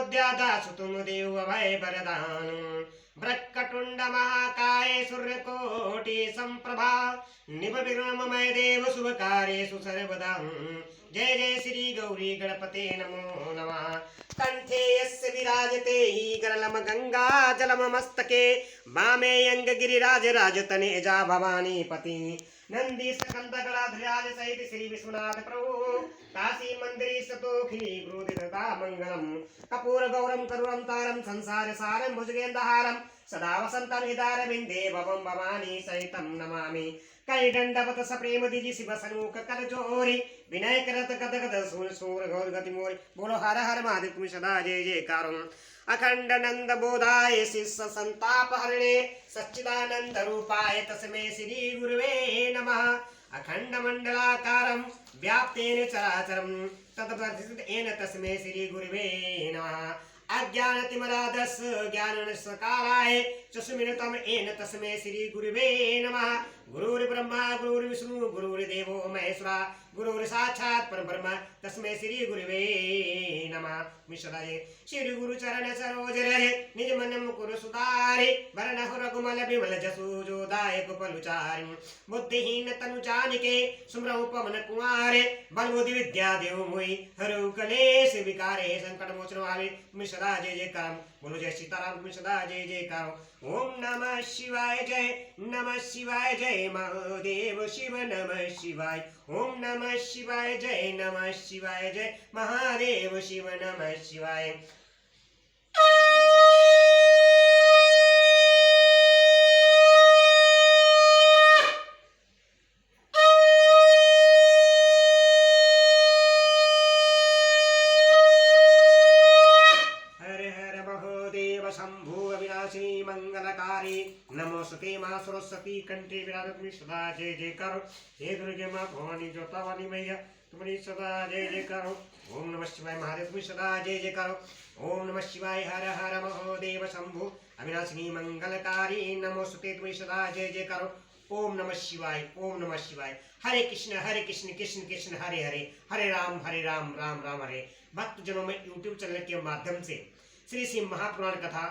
नमोद्यादासुतुम देव अभय वरदान ब्रह्मटुंड महाकाय सूर्यकोटि संप्रभा निबविघ्नमय देव शुभ कार्येषु सर्वदा। जय जय श्री गौरी गणपते नमो नमः। कंठे यस्य विराजते हि गरलम गंगा जलम मस्तके वामे अंग गिरिराज राजतने जा भवानी पति नंदी स्कंद गणाधराज सहित श्री विश्वनाथ प्रभु काशी मंदिर सतोखिली गुरुदिता मंगलम कपूर गौरम करुणम तारम संसार सारम भुजगेंद्रहारम सदा वसंतम हिदार बिंदे भवम भवानी सहितम नमामि कैडंडवत सप्रेम दिजि शिव सनूक कर जोरी विनय करत गद गद सूर सूर गौर गति मोरी बोलो हर हर महादेव तुम सदा जय जयकार। अखंड नंद बोधाय शिष्य संताप हरणे सच्चिदानंद रूपाय तस्मै श्री गुरुवे नमः। अखंड मंडलाकारं व्याप्तेन चराचरं तत्प्रतिष्ठितेन तस्मै श्री गुरुवे नमः। अज्ञानतिमिरादस ज्ञाननिष्कालाय चक्षुमिलितं येन तस्मै श्री गुरुवे नमः। गुरुर्ब्रह्मा गुरुर्विष्णु गुरुर्देवो महेश्वरा गुरुर्साक्षात् परब्रह्म तस्मै श्री गुरुवे नमः। मिश्राय श्री गुरु चरण सरोज रहे निज मन मुकुर सुधारे वरण रघुमल बिमल जसु जोदायक पलुचारि बुद्धिहीन तनु जानिके सुमरहु पवन कुमारे बल बुद्धि विद्या देव मोहि हरहु कलेश विकारे संकट मोचन वाले मिश्रा जय जयकार। बोलो जय सीताराम मिश्रा जय जयकार। ओम नमः शिवाय जय महादेव शिव नमः शिवाय। ओम नमः शिवाय जय महादेव शिव नमः शिवाय। शंभु अविनाशी मंगलकारी नमोस्तुते मां सरस्वती कंठे विराजत सदा जय जयकार। हे दुर्गे मां भवानी जोता वाली मैया तुम्हारी सदा जय जयकार। ओम नमः शिवाय महादेव तुम्हें सदा जय जयकार। ओम नमः शिवाय हर हर महादेव शंभु अविनाशी मंगलकारी नमोस्तुते तुम्हें सदा जय जयकार। ओम नमः शिवाय हरे कृष्ण कृष्ण कृष्ण हरे हरे हरे राम राम हरे। भक्त जनों में यूट्यूब चैनल के माध्यम से श्री शिव महापुराण कथा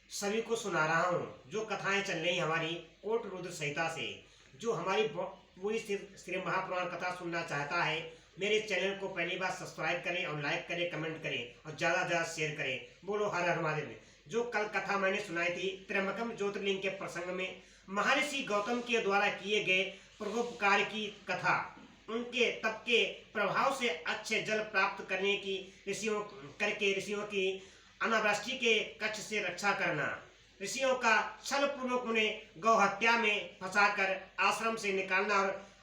सभी को सुना रहा हूँ। जो कथाएं चल रही हमारी कोट रुद्र संहिता से, जो हमारी पूरी श्री महापुराण कथा सुनना चाहता है मेरे चैनल को पहली बार सब्सक्राइब करें और लाइक करें, कमेंट करें और ज़्यादा से ज़्यादा शेयर करें। बोलो हर हर महादेव। जो कल कथा मैंने सुनाई थी त्र्यंबकम ज्योतिर्लिंग के प्रसंग में महर्षि गौतम के द्वारा किए गए परोपकार की कथा, उनके तप के प्रभाव से अच्छे जल प्राप्त करने की ऋषियों की अनावृष्टि के कच्छ से रक्षा करना, ऋषियों का छल पूर्वक उन्हें गौ हत्या में फंसाकर आश्रम से निकालना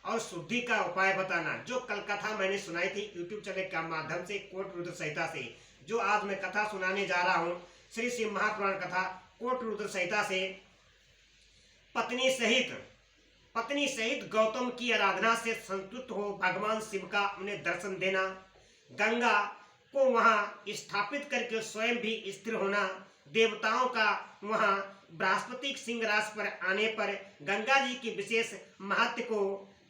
और शुद्धि का उपाय बताना। जो कल कथा मैंने सुनाई थी यूट्यूब चैनल के माध्यम से कोट रुद्र संहिता से, जो आज मैं कथा सुनाने जा रहा हूँ श्री शिव महापुराण कथा कोट रुद्र संहिता से। पत्नी सहित गौतम की आराधना से संतुष्ट हो भगवान शिव का उन्हें दर्शन देना, गंगा को वहां स्थापित करके स्वयं भी स्थिर होना, देवताओं का वहां बृहस्पति सिंह राशि पर आने पर गंगा जी की विशेष महत्व को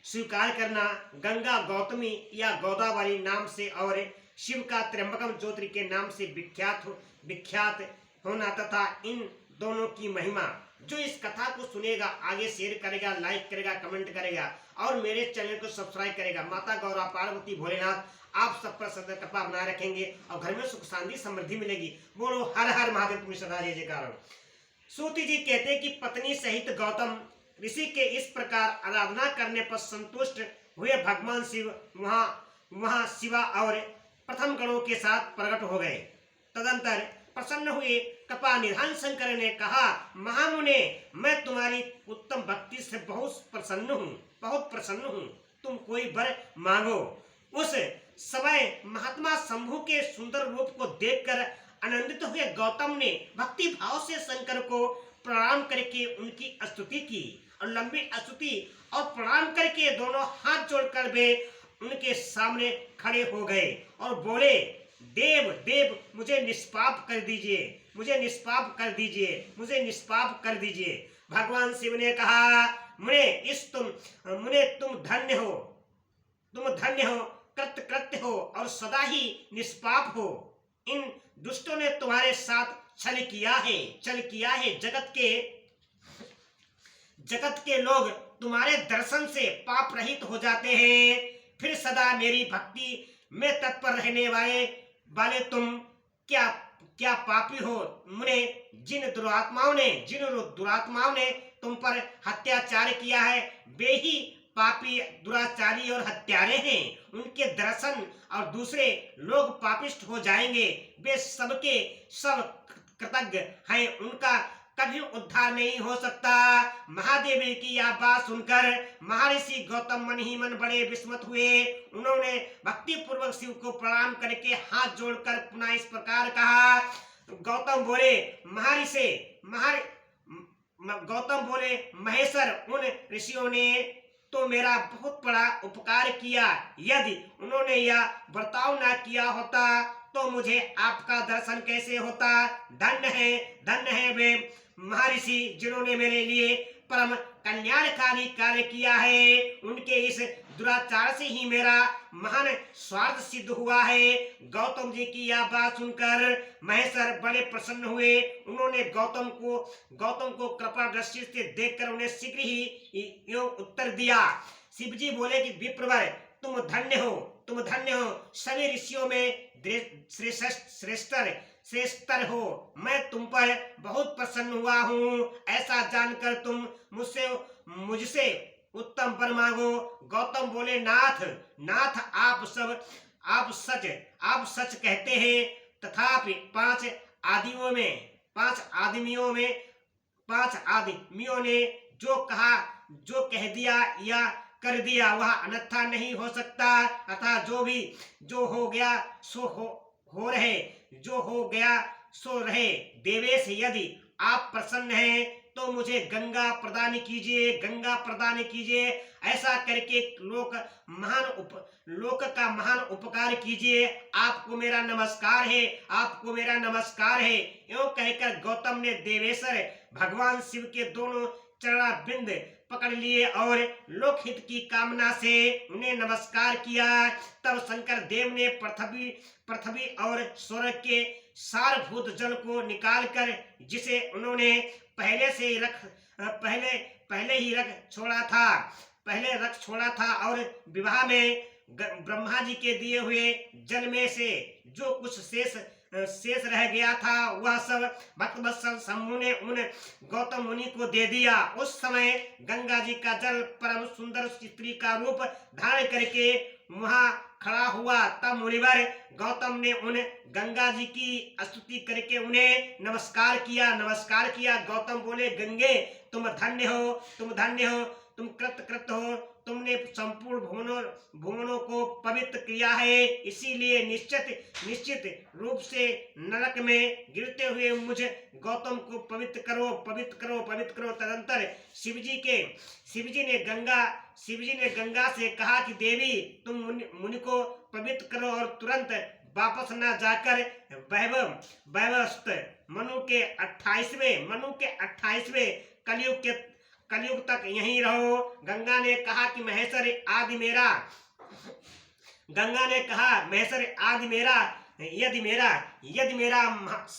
स्वीकार करना, गंगा गौतमी या गोदावरी नाम से और शिव का त्र्यंबकम ज्योति के नाम से विख्यात होना तथा इन दोनों की महिमा। जो इस कथा को सुनेगा आगे शेयर करेगा, लाइक करेगा, कमेंट करेगा और मेरे चैनल को सब्सक्राइब करेगा। माता गौरा पार्वती भोलेनाथ आप सब पर सदा कृपा बनाए रखेंगे और घर में सुख शांति समृद्धि मिलेगी। बोलो हर हर महादेव तुम्हें सदा जय जयकार। सूति जी कहते हैं कि पत्नी सहित गौतम ऋषि के इस प्रकार आराधना करने पर संतुष्ट हुए भगवान शिव वहां शिवा और प्रथम गणों के साथ प्रकट हो गए। तदंतर प्रसन्न हुए कृपा निधान शंकर ने कहा, महामुने मैं तुम्हारी उत्तम भक्ति से बहुत प्रसन्न हूँ, तुम कोई वर मांगो। उस समय महात्मा शंभु के सुंदर रूप को देखकर आनंदित हुए गौतम ने भक्ति भाव से शंकर को प्रणाम करके उनकी स्तुति की और लंबी स्तुति और प्रणाम करके दोनों हाथ जोड़कर वे उनके सामने खड़े हो गए और बोले, देव मुझे निष्पाप कर दीजिए। भगवान शिव ने कहा, मुने तुम धन्य हो, कृतकृत्य हो और सदा ही निष्पाप हो। इन दुष्टों ने तुम्हारे साथ छल किया है। जगत के लोग तुम्हारे दर्शन से पाप रहित हो जाते हैं। फिर सदा मेरी भक्ति में तत्पर रहने वाले तुम क्या क्या पापी हो। मुने जिन दुरात्माओं ने तुम पर अत्याचार किया है, वे ही पापी, दुराचारी और हत्यारे हैं। उनके दर्शन और दूसरे लोग पापिष्ट हो जाएंगे। वे सबके सब कृतज्ञ हैं, उनका कभी उद्धार नहीं हो सकता। महादेव की यह बात सुनकर महर्षि गौतम मन ही मन बड़े विस्मित हुए। उन्होंने भक्ति पूर्वक शिव को प्रणाम करके हाथ जोड़कर पुनः इस प्रकार कहा। गौतम बोले, महेश्वर, उन ऋषियों ने तो मेरा बहुत बड़ा उपकार किया। यदि उन्होंने यह बर्ताव न किया होता तो मुझे आपका दर्शन कैसे होता। धन्य है वे महर्षि जिन्होंने मेरे लिए परम कल्याणकारी कार्य किया है। उनके इस दुराचार से ही मेरा महान स्वार्थ सिद्ध हुआ है। गौतम जी की यह बात सुनकर महेश्वर बड़े प्रसन्न हुए। उन्होंने गौतम को कृपा दृष्टि से देखकर उन्हें शीघ्र ही यूं उत्तर दिया। शिव जी बोले कि विप्रवर, तुम धन्य हो, सभी ऋषियों में श्रेष्ठतर हो। मैं तुम पर बहुत प्रसन्न हुआ हूँ। ऐसा जानकर तुम मुझसे उत्तम वर मांगो। गौतम बोले, नाथ आप सच कहते हैं। तथापि पांच आदमियों ने जो कह दिया या कर दिया वह अन्यथा नहीं हो सकता। अतः जो हो गया सो रहे। देवेश, यदि आप प्रसन्न हैं तो मुझे गंगा प्रदान कीजिए। ऐसा करके लोक का महान उपकार कीजिए। आपको मेरा नमस्कार है। यूं कहकर गौतम ने देवेश्वर भगवान शिव के दोनों चरणारविंद पकड़ लिए और लोकहित की कामना से उन्हें नमस्कार किया। तब शंकर देव ने पृथ्वी और स्वर्ग के सारभूत जल को निकालकर, जिसे उन्होंने पहले ही रख छोड़ा था और विवाह में ब्रह्मा जी के दिए हुए जल में से जो कुछ शेष रह गया था वह सब भक्तवत्सल शंभु ने उन गौतम मुनि को दे दिया। उस समय गंगा जी का जल परम सुंदर स्त्री का रूप धारण करके वहां खड़ा हुआ। तब मुनिवर गौतम ने उन गंगा जी की स्तुति करके उन्हें नमस्कार किया। गौतम बोले, गंगे, तुम धन्य हो, तुम कृत हो। तुमने संपूर्ण भुवनों को पवित्र किया है। इसीलिए निश्चित रूप से नरक में गिरते हुए मुझ गौतम को पवित्र करो। तदंतर शिवजी ने गंगा से कहा कि देवी, तुम मुनि को पवित्र करो और तुरंत वापस न जाकर वैवस्त मनु के 28वें कलयुग तक यहीं रहो। गंगा ने कहा महेश्वर आदि मेरा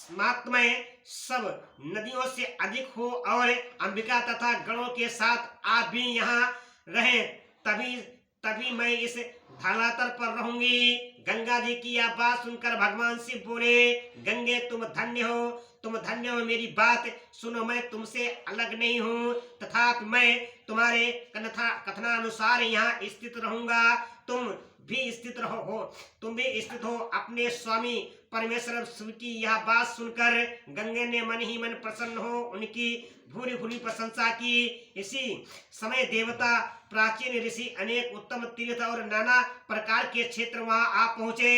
महात्म्य सब नदियों से अधिक हो और अंबिका तथा गणों के साथ आप भी यहाँ रहें, तभी मैं इस धरातल पर रहूंगी। गंगा जी की यह बात सुनकर भगवान शिव बोले, गंगे, तुम धन्य हो, मेरी बात सुनो। मैं तुमसे अलग नहीं हूँ, तथापि मैं तुम्हारे कथनानुसार यहाँ स्थित रहूंगा। तुम भी स्थित हो। अपने स्वामी परमेश्वर शिव की यह बात सुनकर गंगे ने मन ही मन प्रसन्न हो उनकी भूरी प्रशंसा की। इसी समय देवता, प्राचीन ऋषि, अनेक उत्तम तीर्थ और नाना प्रकार के क्षेत्र वहां आ पहुंचे।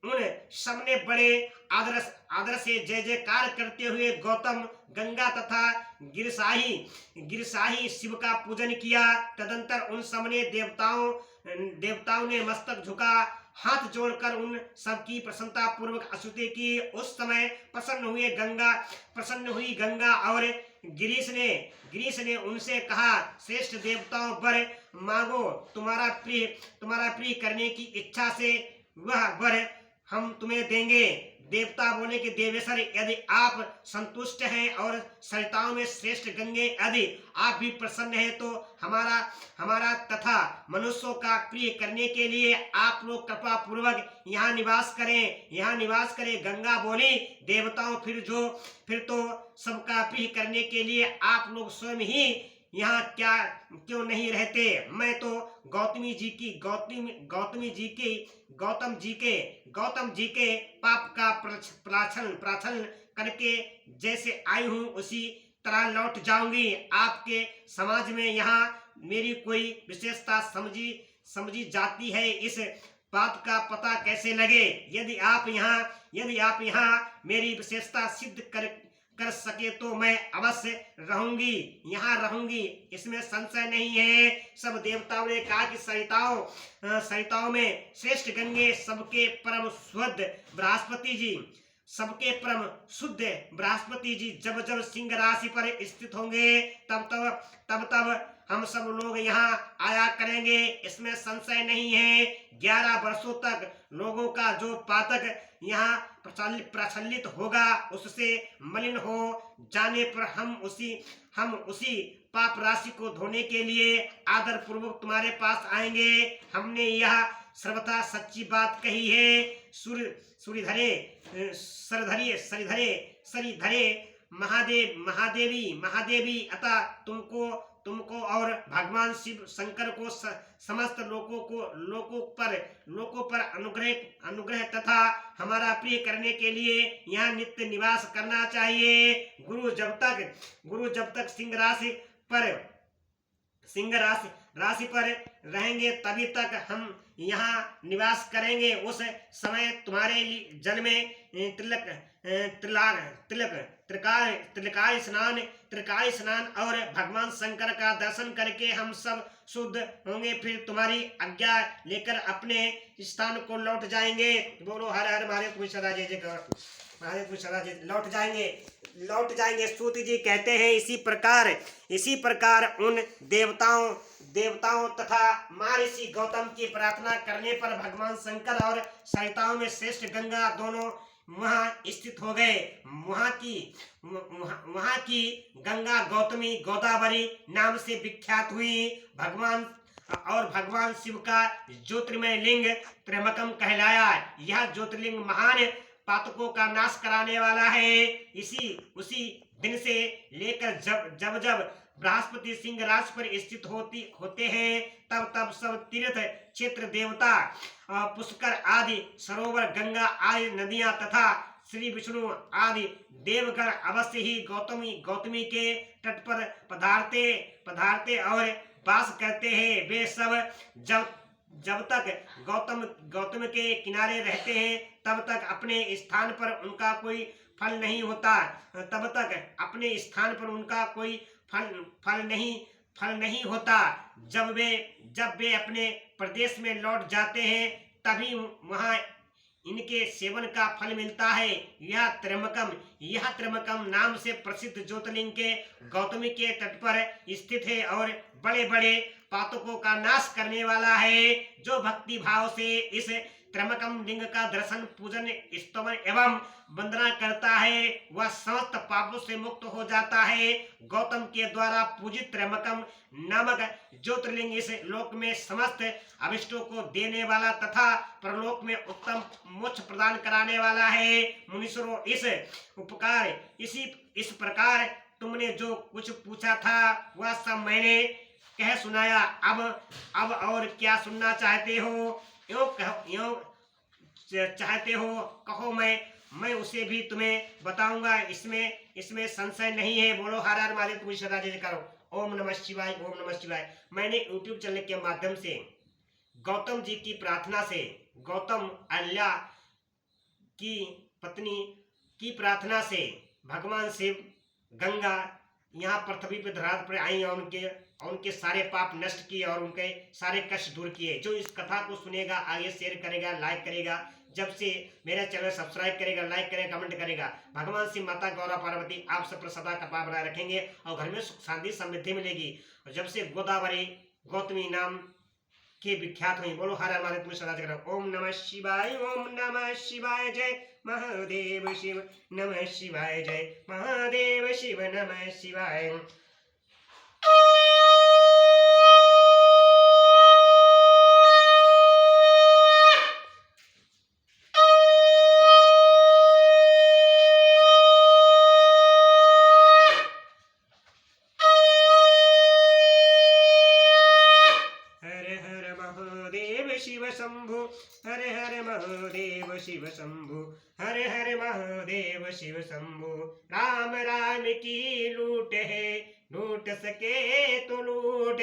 उन सबने बड़े आदर से जय जयकार करते हुए गौतम, गंगा तथा गिरसाही शिव का पूजन किया। तदंतर उन सबने देवताओं ने मस्तक झुका, हाथ जोड़कर उन सबकी प्रसन्नता पूर्वक स्तुति की। उस समय प्रसन्न हुई गंगा और गिरीश ने उनसे कहा, श्रेष्ठ देवताओं, वर मांगो। तुम्हारा प्रिय करने की इच्छा से वह वर हम तुम्हें देंगे। देवता बोले कि देवेश्वर, यदि आप संतुष्ट हैं और सरिताओं में श्रेष्ठ गंगे यदि आप भी प्रसन्न हैं, तो हमारा हमारा तथा मनुष्यों का प्रिय करने के लिए आप लोग कृपा पूर्वक यहाँ निवास करें, यहाँ निवास करें। गंगा बोली, देवताओं फिर तो सबका प्रिय करने के लिए आप लोग स्वयं ही यहाँ क्या क्यों नहीं रहते। मैं तो गौतमी जी की गौतम जी के पाप का प्राचलन करके जैसे आई हूँ उसी तरह लौट जाऊंगी। आपके समाज में यहाँ मेरी कोई विशेषता समझी जाती है, इस बात का पता कैसे लगे। यदि आप यहाँ मेरी विशेषता सिद्ध कर सके तो मैं अवश्य यहाँ रहूंगी, इसमें संशय नहीं है। सब देवताओं ने कहा कि सरिताओं में श्रेष्ठ गंगे सबके परम शुद्ध बृहस्पति जी जब सिंह राशि पर स्थित होंगे तब हम सब लोग यहाँ आया करेंगे, इसमें संशय नहीं है। 11 वर्षों तक लोगों का जो पातक यहाँ प्रचलित होगा उससे मलिन हो जाने पर हम उसी पाप राशि को धोने के लिए आदर पूर्वक तुम्हारे पास आएंगे। हमने यह सर्वथा सच्ची बात कही है। सरिधरे महादेवी अतः तुमको और भगवान शिव शंकर को समस्त लोकों पर अनुग्रह तथा हमारा प्रिय करने के लिए यहाँ नित्य निवास करना चाहिए। गुरु जब तक सिंह राशि पर रहेंगे तभी तक हम यहाँ निवास करेंगे। उस समय तुम्हारे जल में त्रिकाल स्नान और भगवान शंकर का दर्शन करके हम सब शुद्ध होंगे, फिर तुम्हारी आज्ञा लेकर अपने स्थान को लौट जाएंगे। बोलो हर हर महादेव सदा जय जयकार। महादेव सदा जय। लौट जाएंगे। सूत जी कहते हैं इसी प्रकार उन देवताओं तथा महर्षि गौतम की प्रार्थना करने पर भगवान शंकर और सरिताओं में श्रेष्ठ गंगा दोनों वहां स्थित हो गए। वहां की गंगा गोदावरी नाम से विख्यात हुई। भगवान शिव का ज्योतिर्मय लिंग त्र्यंबकम कहलाया। यह ज्योतिर्लिंग महान पातकों का नाश कराने वाला है। उसी दिन से लेकर जब बृहस्पति सिंह राशि पर स्थित होते हैं तब सब तीर्थ क्षेत्र देवता पुष्कर आदि सरोवर गंगा आदि नदियां तथा श्री विष्णु आदि देवगण अवश्य ही गौतमी के तट पर पधारते और वास करते हैं। वे सब जब तक गौतम के किनारे रहते हैं तब तक अपने स्थान पर उनका कोई फल नहीं होता। फल नहीं होता। जब वे अपने प्रदेश में लौट जाते हैं तभी वहां इनके सेवन का फल मिलता है। यह त्र्यंबकम नाम से प्रसिद्ध ज्योतिर्लिंग के गौतमी के तट पर स्थित है और बड़े बड़े पातकों का नाश करने वाला है। जो भक्ति भाव से इस त्र्यंबकम लिंग का दर्शन पूजन स्तवन एवं वंदना करता है वह समस्त पापों से मुक्त हो जाता है। गौतम के द्वारा पूजित त्र्यंबकम नामक ज्योतिर्लिंग इस लोक में समस्त अभिष्टों को देने वाला तथा परलोक में उत्तम मोक्ष प्रदान कराने वाला है। मुनीश्वरों, इस प्रकार तुमने जो कुछ पूछा था वह सब मैंने कह सुनाया। अब और क्या सुनना चाहते हो? यूं चाहते हो कहो, मैं उसे भी तुम्हें बताऊंगा, इसमें संशय नहीं है। बोलो हर हर महादेव। तुम सदा जय करो। ओम नमः शिवाय। ओम नमः शिवाय। मैंने YouTube चैनल के माध्यम से गौतम जी की प्रार्थना से, गौतम अहल्या की पत्नी की प्रार्थना से भगवान शिव गंगा यहाँ पृथ्वी पर धरातल पर आई और उनके सारे पाप नष्ट किए और उनके सारे कष्ट दूर किए। जो इस कथा को सुनेगा आगे शेयर करेगा, लाइक करेगा, जब से मेरा चैनल सब्सक्राइब करेगा, लाइक करेगा, कमेंट करेगा, भगवान शिव माता गौरा पार्वती आप सब पर सदा कृपा बनाए रखेंगे और घर में सुख शांति समृद्धि मिलेगी। और जब से गोदावरी गौतमी नाम के विख्यात हुई। बोलो हर हर महादेव, तुम सदा जगह। ओम नमः शिवाय, ओम नमः शिवाय, जय महादेव शिव नमः शिवाय, जय महादेव शिव नमः शिवाय। शिव शंभु, हर हर महादेव शिव शंभु, हर हर महादेव शिव शंभु। राम राम की लूट है, लूट सके तो लूट,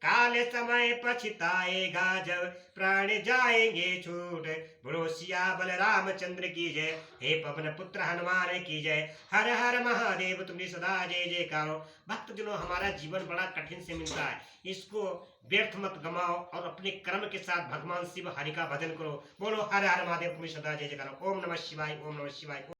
काल समय पछताएगा जब प्राण जाएंगे छूट। बोलो सियावर रामचंद्र की जय, हे पवन पुत्र हनुमान की जय। हर हर महादेव, तुम्हें सदा जय जयकारो। भक्तजनों, हमारा जीवन बड़ा कठिन से मिलता है, इसको व्यर्थ मत गमाओ और अपने कर्म के साथ भगवान शिव हरि का भजन करो। बोलो हर हर महादेव, तुम्हें सदा जय जयकारो। ओम नमः शिवाय, ओम नमः शिवाय।